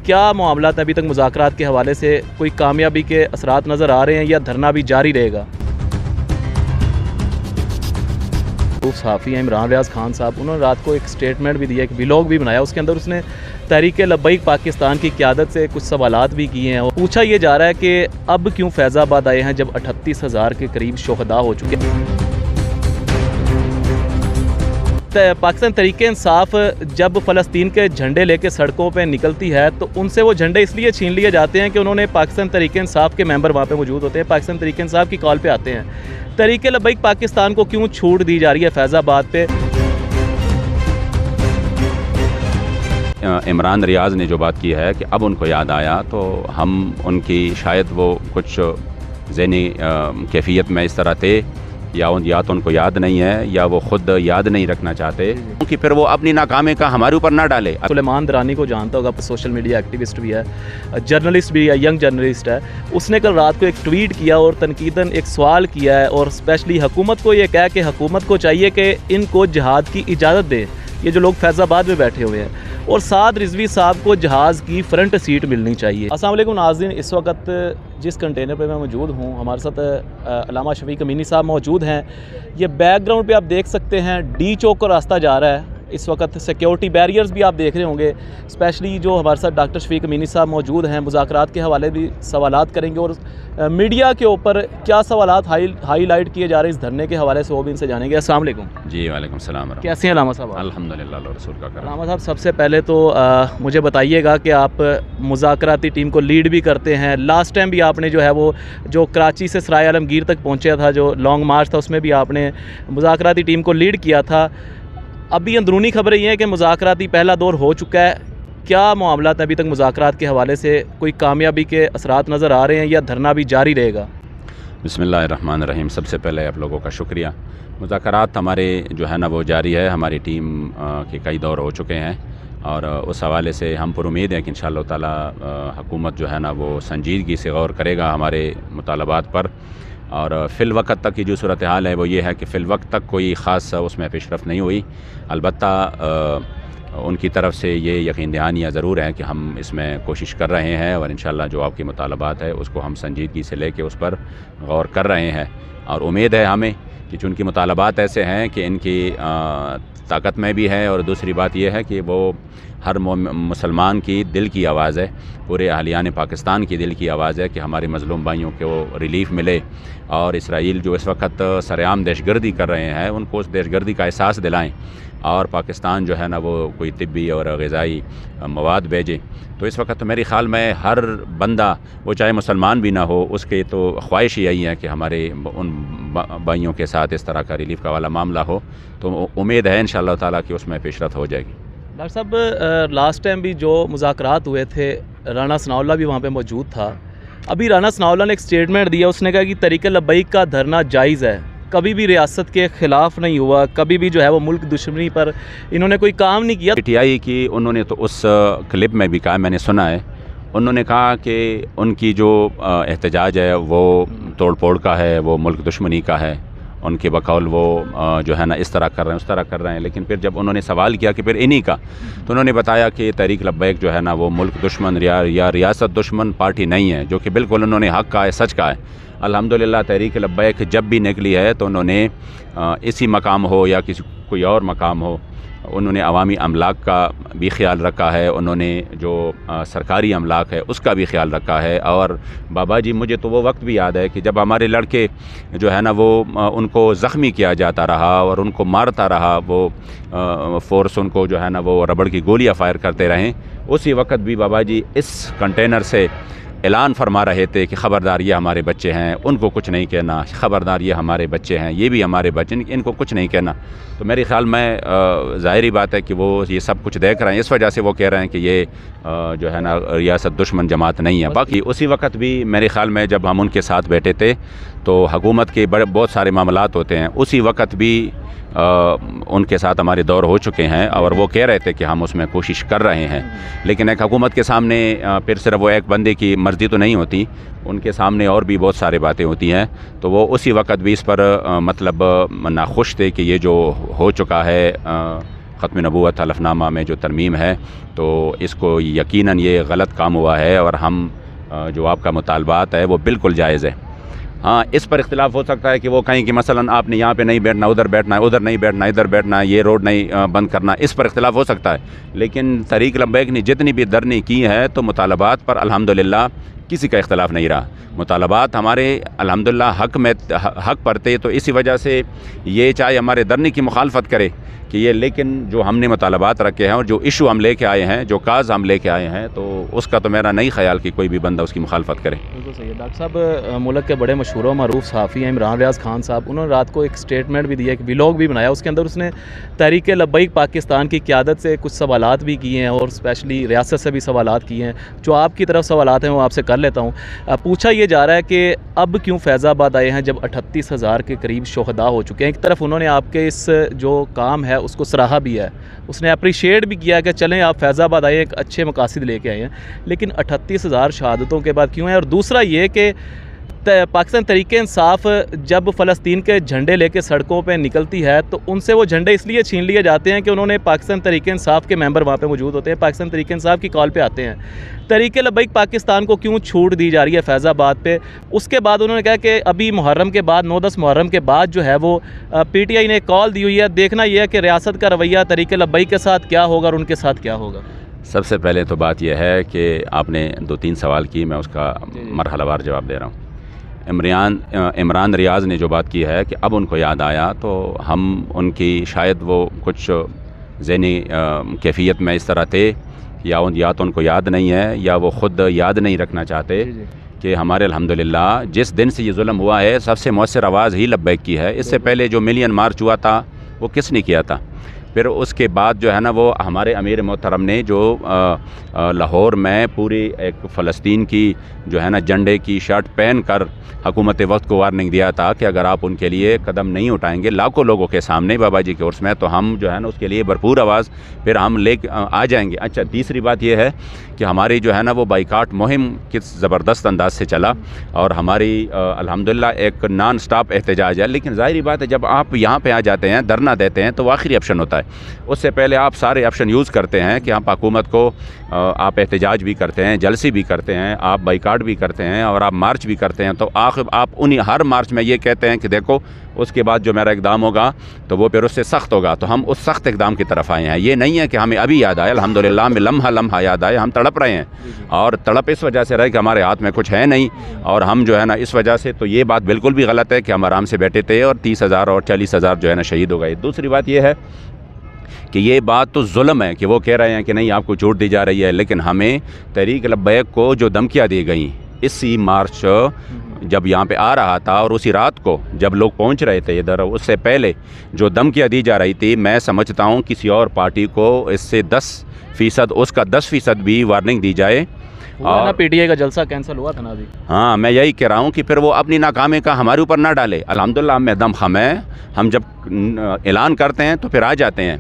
کیا معاملات ابھی تک مذاکرات کے حوالے سے کوئی کامیابی کے اثرات نظر آ رہے ہیں یا دھرنا بھی جاری رہے گا؟ صحافی ہیں عمران ریاض خان صاحب، انہوں نے رات کو ایک سٹیٹمنٹ بھی دیا، ایک ولاگ بھی بنایا، اس کے اندر اس نے تحریک لبیک پاکستان کی قیادت سے کچھ سوالات بھی کیے ہیں اور پوچھا یہ جا رہا ہے کہ اب کیوں فیض آباد آئے ہیں جب 38,000 کے قریب شہداء ہو چکے ہیں۔ پاکستان تحریک انصاف جب فلسطین کے جھنڈے لے کے سڑکوں پہ نکلتی ہے تو ان سے وہ جھنڈے اس لیے چھین لیے جاتے ہیں کہ انہوں نے پاکستان تحریک انصاف کے ممبر وہاں پہ موجود ہوتے ہیں، پاکستان تحریک انصاف کی کال پہ آتے ہیں۔ تحریک لبیک پاکستان کو کیوں چھوٹ دی جا رہی ہے فیض آباد پہ؟ عمران ریاض نے جو بات کی ہے کہ اب ان کو یاد آیا، تو ہم ان کی شاید وہ کچھ ذہنی کیفیت میں اس طرح تھے، یا تو ان کو یاد نہیں ہے یا وہ خود یاد نہیں رکھنا چاہتے کہ پھر وہ اپنی ناکامی کا ہمارے اوپر نہ ڈالے۔ سلیمان درانی کو جانتا ہوگا، سوشل میڈیا ایکٹیوسٹ بھی ہے، جرنلسٹ بھی ہے، ینگ جرنلسٹ ہے۔ اس نے کل رات کو ایک ٹویٹ کیا اور تنقیداً ایک سوال کیا ہے اور اسپیشلی حکومت کو یہ کہا کہ حکومت کو چاہیے کہ ان کو جہاد کی اجازت دے، یہ جو لوگ فیض آباد میں بیٹھے ہوئے ہیں، اور سعد رضوی صاحب کو جہاز کی فرنٹ سیٹ ملنی چاہیے۔ السلام علیکم ناظرین، اس وقت جس کنٹینر پہ میں موجود ہوں، ہمارے ساتھ علامہ شفیق امینی صاحب موجود ہیں۔ یہ بیک گراؤنڈ پہ آپ دیکھ سکتے ہیں ڈی چوک کا راستہ جا رہا ہے، اس وقت سیکیورٹی بیریئرز بھی آپ دیکھ رہے ہوں گے، اسپیشلی جو ہمارے ساتھ ڈاکٹر شفیق امینی صاحب موجود ہیں، مذاکرات کے حوالے بھی سوالات کریں گے اور میڈیا کے اوپر کیا سوالات ہائی لائٹ کیے جا رہے ہیں اس دھرنے کے حوالے سے، وہ بھی ان سے جانیں گے۔ السلام علیکم۔ جی وعلیکم السلام۔ کیسے ہیں علامہ صاحب؟ الحمدللہ، اللہ رسول کا کرم۔ علامہ صاحب، سب سے پہلے تو مجھے بتائیے گا کہ آپ مذاکراتی ٹیم کو لیڈ بھی کرتے ہیں، لاسٹ ٹائم بھی آپ نے جو ہے وہ جو کراچی سے سرائے عالمگیر تک پہنچا تھا، جو لانگ مارچ تھا، اس میں بھی آپ نے مذاکراتی ٹیم کو لیڈ کیا تھا۔ ابھی اندرونی خبریں یہ ہیں کہ مذاکراتی پہلا دور ہو چکا ہے، کیا معاملات ابھی تک مذاکرات کے حوالے سے کوئی کامیابی کے اثرات نظر آ رہے ہیں یا دھرنا بھی جاری رہے گا؟ بسم اللہ الرحمن الرحیم۔ سب سے پہلے آپ لوگوں کا شکریہ۔ مذاکرات ہمارے جو ہے نا وہ جاری ہے، ہماری ٹیم کے کئی دور ہو چکے ہیں اور اس حوالے سے ہم پر امید ہے کہ انشاءاللہ تعالی حکومت جو ہے نا وہ سنجیدگی سے غور کرے گا ہمارے مطالبات پر، اور فی الوقت تک کی جو صورتحال ہے وہ یہ ہے کہ فی الوقت تک کوئی خاص اس میں پیش رفت نہیں ہوئی۔ البتہ ان کی طرف سے یہ یقین دہانیاں ضرور ہیں کہ ہم اس میں کوشش کر رہے ہیں اور انشاءاللہ جو آپ کے مطالبات ہے اس کو ہم سنجیدگی سے لے کے اس پر غور کر رہے ہیں، اور امید ہے ہمیں کہ چونکہ مطالبات ایسے ہیں کہ ان کی طاقت میں بھی ہے، اور دوسری بات یہ ہے کہ وہ ہر مسلمان کی دل کی آواز ہے، پورے اہلیان پاکستان کی دل کی آواز ہے کہ ہمارے مظلوم بھائیوں کو ریلیف ملے، اور اسرائیل جو اس وقت سرعام دہشت گردی کر رہے ہیں ان کو اس دہشت گردی کا احساس دلائیں، اور پاکستان جو ہے نا وہ کوئی طبی اور غذائی مواد بھیجے۔ تو اس وقت میری خیال میں ہر بندہ، وہ چاہے مسلمان بھی نہ ہو، اس کے تو خواہش یہی ہے کہ ہمارے ان بھائیوں کے ساتھ اس طرح کا ریلیف کا والا معاملہ ہو، تو امید ہے انشاءاللہ تعالیٰ کہ اس میں پیش رفت ہو جائے گی۔ ڈاکٹر صاحب، لاسٹ ٹائم بھی جو مذاکرات ہوئے تھے، رانا ثناء اللہ بھی وہاں پہ موجود تھا۔ ابھی رانا ثناء اللہ نے ایک سٹیٹمنٹ دیا، اس نے کہا کہ تحریک لبیک کا دھرنا جائز ہے، کبھی بھی ریاست کے خلاف نہیں ہوا، کبھی بھی جو ہے وہ ملک دشمنی پر انہوں نے کوئی کام نہیں کیا۔ پی ٹی آئی کی انہوں نے تو اس کلپ میں بھی کہا، میں نے سنا ہے، انہوں نے کہا کہ ان کی جو احتجاج ہے وہ توڑ پھوڑ کا ہے، وہ ملک دشمنی کا ہے، ان کے بقول وہ جو ہے نا اس طرح کر رہے ہیں اس طرح کر رہے ہیں، لیکن پھر جب انہوں نے سوال کیا کہ پھر انہی کا، تو انہوں نے بتایا کہ تحریک لبیک جو ہے نا وہ ملک دشمن یا ریاست دشمن پارٹی نہیں ہے، جو کہ بالکل انہوں نے حق کہا ہے، سچ کہا ہے۔ الحمدللہ تحریک لبیک جب بھی نکلی ہے تو انہوں نے اسی مقام ہو یا کوئی اور مقام ہو، انہوں نے عوامی املاک کا بھی خیال رکھا ہے، انہوں نے جو سرکاری املاک ہے اس کا بھی خیال رکھا ہے۔ اور بابا جی، مجھے تو وہ وقت بھی یاد ہے کہ جب ہمارے لڑکے جو ہے نا وہ ان کو زخمی کیا جاتا رہا اور ان کو مارتا رہا، وہ فورس ان کو جو ہے نا وہ ربڑ کی گولیاں فائر کرتے رہیں، اسی وقت بھی بابا جی اس کنٹینر سے اعلان فرما رہے تھے کہ خبردار یہ ہمارے بچے ہیں، ان کو کچھ نہیں کہنا، خبردار یہ ہمارے بچے ہیں، یہ بھی ہمارے بچے، ان کو کچھ نہیں کہنا۔ تو میرے خیال میں ظاہری بات ہے کہ وہ یہ سب کچھ دیکھ رہے ہیں، اس وجہ سے وہ کہہ رہے ہیں کہ یہ جو ہے نا ریاست دشمن جماعت نہیں ہے۔ باقی اسی وقت بھی میرے خیال میں جب ہم ان کے ساتھ بیٹھے تھے تو حکومت کے بہت سارے معاملات ہوتے ہیں، اسی وقت بھی ان کے ساتھ ہمارے دور ہو چکے ہیں اور وہ کہہ رہے تھے کہ ہم اس میں کوشش کر رہے ہیں، لیکن ایک حکومت کے سامنے پھر صرف وہ ایک بندے کی مرضی تو نہیں ہوتی، ان کے سامنے اور بھی بہت سارے باتیں ہوتی ہیں، تو وہ اسی وقت بھی اس پر مطلب ناخوش تھے کہ یہ جو ہو چکا ہے ختم نبوت حلفنامہ میں جو ترمیم ہے تو اس کو یقیناً یہ غلط کام ہوا ہے، اور ہم جو آپ کا مطالبات ہے وہ بالکل جائز ہے۔ ہاں، اس پر اختلاف ہو سکتا ہے کہ وہ کہیں کہ مثلاً آپ نے یہاں پہ نہیں بیٹھنا، ادھر بیٹھنا ہے، ادھر نہیں بیٹھنا، ادھر بیٹھنا ہے، یہ روڈ نہیں بند کرنا، اس پر اختلاف ہو سکتا ہے، لیکن تحریک لبیک نے جتنی بھی دھرنے کی ہے تو مطالبات پر الحمدللہ کسی کا اختلاف نہیں رہا۔ مطالبات ہمارے الحمدللہ حق پر تھے، تو اسی وجہ سے یہ چاہے ہمارے دھرنے کی مخالفت کرے کہ یہ، لیکن جو ہم نے مطالبات رکھے ہیں اور جو ایشو ہم لے کے آئے ہیں، جو کاز ہم لے کے آئے ہیں، تو اس کا تو میرا نہیں خیال کہ کوئی بھی بندہ اس کی مخالفت کرے۔ بالکل صحیح ہے ڈاکٹر صاحب، ملک کے بڑے مشہور و معروف صحافی ہیں عمران ریاض خان صاحب، انہوں نے رات کو ایک سٹیٹمنٹ بھی دیا، ایک ولاگ بھی بنایا، اس کے اندر اس نے تحریک لبیک پاکستان کی قیادت سے کچھ سوالات بھی کیے ہیں، اور اسپیشلی ریاست سے بھی سوالات کیے ہیں۔ جو آپ کی طرف سوالات ہیں وہ آپ سے کر لیتا ہوں۔ پوچھا یہ جا رہا ہے کہ اب کیوں فیض آباد آئے ہیں جب 38,000 کے قریب شہداء ہو چکے ہیں؟ ایک طرف انہوں نے آپ کے اس جو کام ہے اس کو سراہا بھی ہے، اس نے اپریشیٹ بھی کیا کہ چلیں آپ فیض آباد آئے، ایک اچھے مقاصد لے کے آئے ہیں، لیکن 38,000 شہادتوں کے بعد کیوں ہیں؟ اور دوسرا یہ کہ پاکستان تحریک انصاف جب فلسطین کے جھنڈے لے کے سڑکوں پہ نکلتی ہے تو ان سے وہ جھنڈے اس لیے چھین لیے جاتے ہیں کہ انہوں نے پاکستان تحریک انصاف کے ممبر وہاں پہ موجود ہوتے ہیں، پاکستان تحریک انصاف کی کال پہ آتے ہیں۔ تحریک لبیک پاکستان کو کیوں چھوٹ دی جا رہی ہے فیض آباد پہ؟ اس کے بعد انہوں نے کہا کہ ابھی محرم کے بعد 9-10 محرم کے بعد جو ہے وہ پی ٹی آئی نے ایک کال دی ہوئی ہے، دیکھنا یہ ہے کہ ریاست کا رویہ تحریک لبیک کے ساتھ کیا ہوگا اور ان کے ساتھ کیا ہوگا۔ سب سے پہلے تو بات یہ ہے کہ آپ نے 2-3 سوال کی، میں اس کا مرحلہ وار جواب دے رہا ہوں۔ عمران ریاض نے جو بات کی ہے کہ اب ان کو یاد آیا، تو ہم ان کی شاید وہ کچھ ذہنی کیفیت میں اس طرح تھے، یا تو ان کو یاد نہیں ہے یا وہ خود یاد نہیں رکھنا چاہتے کہ ہمارے الحمدللہ جس دن سے یہ ظلم ہوا ہے سب سے مؤثر آواز ہی لبیک کی ہے۔ اس سے پہلے جو ملین مارچ ہوا تھا وہ کس نے کیا تھا؟ پھر اس کے بعد جو ہے نا وہ ہمارے امیر محترم نے جو لاہور میں پوری ایک فلسطین کی جو ہے نا جھنڈے کی شرٹ پہن کر حکومت وقت کو وارننگ دیا تھا کہ اگر آپ ان کے لیے قدم نہیں اٹھائیں گے لاکھوں لوگوں کے سامنے بابا جی کے عرس میں، تو ہم جو ہے نا اس کے لیے بھرپور آواز پھر ہم لے آ جائیں گے۔ اچھا، تیسری بات یہ ہے کہ ہماری جو ہے نا وہ بائیکاٹ مہم کس زبردست انداز سے چلا، اور ہماری الحمدللہ ایک نان سٹاپ احتجاج ہے، لیکن ظاہری بات ہے جب آپ یہاں پہ آ جاتے ہیں دھرنا دیتے ہیں تو وہ آخری آپشن ہوتا ہے۔ اس سے پہلے آپ سارے آپشن یوز کرتے ہیں کہ آپ حکومت کو آپ احتجاج بھی کرتے ہیں، جلسے بھی کرتے ہیں، آپ بائیکاٹ بھی کرتے ہیں، اور آپ مارچ بھی کرتے ہیں، تو آخر آپ انہی ہر مارچ میں یہ کہتے ہیں کہ دیکھو اس کے بعد جو میرا اقدام ہوگا تو وہ پھر اس سے سخت ہوگا، تو ہم اس سخت اقدام کی طرف آئے ہیں۔ یہ نہیں ہے کہ ہمیں ابھی یاد آئے، الحمدللہ ہمیں لمحہ لمحہ یاد آئے، ہم تڑپ رہے ہیں، اور تڑپ اس وجہ سے رہے کہ ہمارے ہاتھ میں کچھ ہے نہیں، اور ہم جو ہے نا اس وجہ سے، تو یہ بات بالکل بھی غلط ہے کہ ہم آرام سے بیٹھے تھے اور 30,000 اور 40,000 جو ہے نا شہید ہو گئے۔ دوسری بات یہ ہے کہ یہ بات تو ظلم ہے کہ وہ کہہ رہے ہیں کہ نہیں آپ کو چھوٹ دی جا رہی ہے، لیکن ہمیں تحریک لبیک کو جو دھمکیاں دی گئیں اسی مارچ جب یہاں پہ آ رہا تھا، اور اسی رات کو جب لوگ پہنچ رہے تھے ادھر، اس سے پہلے جو دھمکیاں دی جا رہی تھی، میں سمجھتا ہوں کسی اور پارٹی کو اس سے 10% اس کا 10% بھی وارننگ دی جائے۔ اور پی ٹی آئی کا جلسہ کینسل ہوا تھا نا ابھی۔ ہاں، میں یہی کہہ رہا ہوں کہ پھر وہ اپنی ناکامی کا ہمارے اوپر نہ ڈالے۔ الحمدللہ ہم میں دم خم ہے، ہم جب اعلان کرتے ہیں تو پھر آ جاتے ہیں۔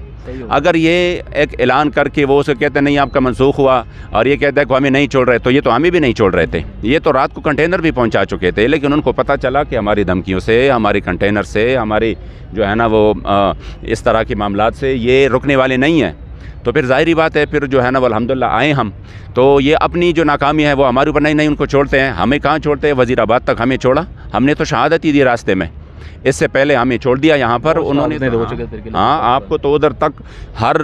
اگر یہ ایک اعلان کر کے وہ اسے کہتے ہیں نہیں آپ کا منسوخ ہوا، اور یہ کہتا ہے کہ ہمیں نہیں چھوڑ رہے، تو یہ تو ہمیں بھی نہیں چھوڑ رہے تھے، یہ تو رات کو کنٹینر بھی پہنچا چکے تھے، لیکن ان کو پتہ چلا کہ ہماری دھمکیوں سے، ہماری کنٹینر سے، ہماری جو ہے نا وہ اس طرح کے معاملات سے یہ رکنے والے نہیں ہیں، تو پھر ظاہری بات ہے پھر جو ہے نا وہ الحمدللہ آئے ہم، تو یہ اپنی جو ناکامی ہے وہ ہمارے اوپر نہیں ان کو چھوڑتے ہیں۔ ہمیں کہاں چھوڑتے ہیں؟ وزیر آباد تک ہمیں چھوڑا، ہم نے تو شہادت ہی دی راستے میں، اس سے پہلے ہمیں چھوڑ دیا یہاں پر انہوں نے۔ ہاں، آپ کو تو ادھر تک ہر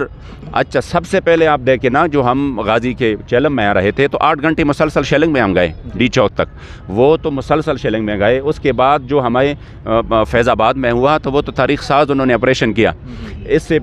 اچھا سب سے پہلے آپ دیکھیں نا، جو ہم غازی کے چیلم میں آ رہے تھے تو 8 گھنٹے مسلسل شیلنگ میں ہم گئے ڈی چوک تک، وہ تو مسلسل شیلنگ میں گئے۔ اس کے بعد جو ہمارے فیض آباد میں ہوا تو وہ تو تاریخ ساز انہوں نے آپریشن کیا۔ اس سے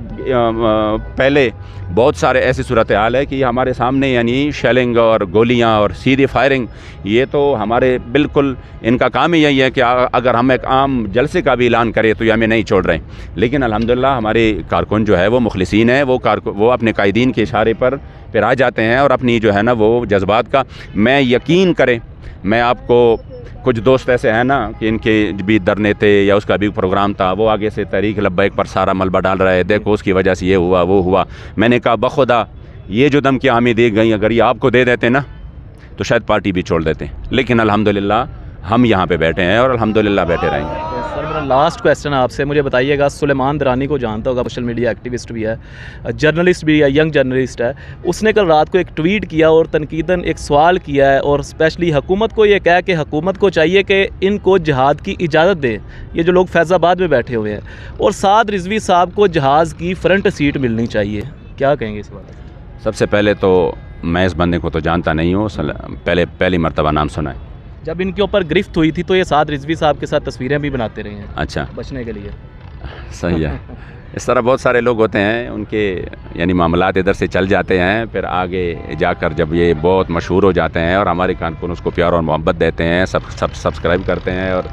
پہلے بہت سارے ایسی صورتحال ہے کہ یہ ہمارے سامنے، یعنی شیلنگ اور گولیاں اور سیدھی فائرنگ، یہ تو ہمارے بالکل ان کا کام ہی یہی ہے کہ اگر ہم ایک عام جلسے کا بھی اعلان کریں تو یہ ہمیں نہیں چھوڑ رہے ہیں، لیکن الحمدللہ ہمارے کارکن جو ہے وہ مخلصین ہیں، وہ اپنے قائدین کے اشارے پر پھر آ جاتے ہیں، اور اپنی جو ہے نا وہ جذبات کا میں یقین کریں، میں آپ کو کچھ دوست ایسے ہیں نا کہ ان کے بھی دھرنے تھے یا اس کا بھی پروگرام تھا، وہ آگے سے تحریک لبیک پر سارا ملبہ ڈال رہے ہیں، دیکھو اس کی وجہ سے یہ ہوا وہ ہوا۔ میں نے کہا بخدا یہ جو دھمکیاں ہمیں دی گئیں اگر یہ آپ کو دے دیتے نا تو شاید پارٹی بھی چھوڑ دیتے، لیکن الحمدللہ ہم یہاں پہ بیٹھے ہیں اور الحمدللہ بیٹھے رہیں گے۔ سر میرا لاسٹ کویسچن آپ سے، مجھے بتائیے گا، سلیمان درانی کو جانتا ہوگا، سوشل میڈیا ایکٹیوسٹ بھی ہے، جرنلسٹ بھی ہے، ینگ جرنلسٹ ہے. اس نے کل رات کو ایک ٹویٹ کیا اور تنقیداً ایک سوال کیا ہے، اور اسپیشلی حکومت کو یہ کہا کہ حکومت کو چاہیے کہ ان کو جہاد کی اجازت دے، یہ جو لوگ فیض آباد میں بیٹھے ہوئے ہیں، اور سعد رضوی صاحب کو جہاز کی فرنٹ سیٹ ملنی چاہیے. کیا کہیں گے اس بارے میں؟ سب سے پہلے تو میں اس بندے کو تو جانتا نہیں ہوں، پہلی مرتبہ نام سنا ہے. جب ان کے اوپر گرفت ہوئی تھی تو یہ سعد رضوی صاحب کے ساتھ تصویریں بھی بناتے رہے ہیں اچھا، بچنے کے لیے. صحیح ہے. اس طرح بہت سارے لوگ ہوتے ہیں، ان کے یعنی معاملات ادھر سے چل جاتے ہیں، پھر آگے جا کر جب یہ بہت مشہور ہو جاتے ہیں اور ہمارے کارکن اس کو پیار اور محبت دیتے ہیں، سبسکرائب کرتے ہیں، اور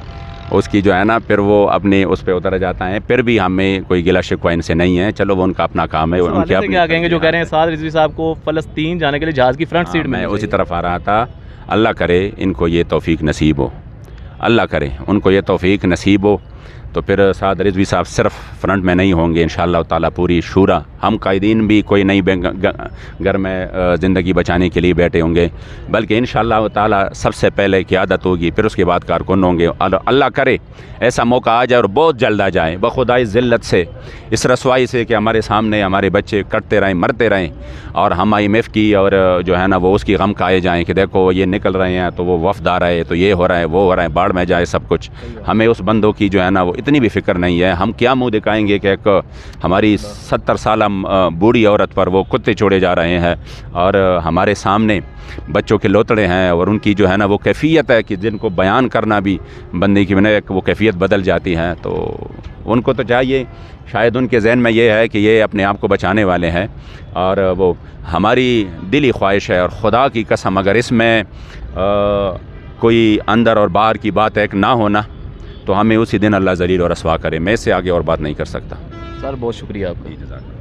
اس کی جو ہے نا پھر وہ اپنی اس پہ اتر جاتا ہے. پھر بھی ہمیں کوئی گلہ شکوہ ان سے نہیں ہے، چلو وہ ان کا اپنا کام ہے. ان کے کیا کہیں گے جو کہہ رہے ہیں سعد رضوی صاحب کو فلسطین جانے کے لیے جہاز کی فرنٹ سیٹ میں میں؟ اسی طرف آ رہا تھا. اللہ کرے ان کو یہ توفیق نصیب ہو، اللہ کرے ان کو یہ توفیق نصیب ہو، تو پھر سعد رضوی صاحب صرف فرنٹ میں نہیں ہوں گے انشاءاللہ تعالیٰ. پوری شورا، ہم قائدین بھی کوئی نئی گھر میں زندگی بچانے کے لیے بیٹھے ہوں گے، بلکہ انشاءاللہ تعالیٰ سب سے پہلے قیادت ہوگی، پھر اس کے بعد کارکن ہوں گے. اللہ کرے ایسا موقع آ جائے اور بہت جلد آ جائے، بخدائے ذلت سے، اس رسوائی سے کہ ہمارے سامنے ہمارے بچے کٹتے رہیں، مرتے رہیں، اور ہم IMF کی اور جو ہے نا وہ اس کی غم کھائے جائیں کہ دیکھو یہ نکل رہے ہیں تو وہ وفد آ رہے، تو یہ ہو رہا ہے، وہ ہو رہا ہے، باڑ میں جائے سب کچھ. ہمیں اس بندوں کی جو ہے نا وہ اتنی بھی فکر نہیں ہے. ہم کیا منہ دکھائیں گے کہ ایک ہماری 70 سالہ بوڑھی عورت پر وہ کتے چھوڑے جا رہے ہیں، اور ہمارے سامنے بچوں کے لوتڑے ہیں، اور ان کی جو ہے نا وہ کیفیت ہے کہ جن کو بیان کرنا بھی بندے کی بنا وہ کیفیت بدل جاتی ہے. تو ان کو تو چاہیے، شاید ان کے ذہن میں یہ ہے کہ یہ اپنے آپ کو بچانے والے ہیں، اور وہ ہماری دلی خواہش ہے، اور خدا کی قسم اگر اس میں کوئی اندر اور باہر کی بات ایک نہ ہونا تو ہمیں اسی دن اللہ ذلیل اور رسوا کرے. میں اس سے آگے اور بات نہیں کر سکتا. سر بہت شکریہ آپ کا. جزاک اللہ.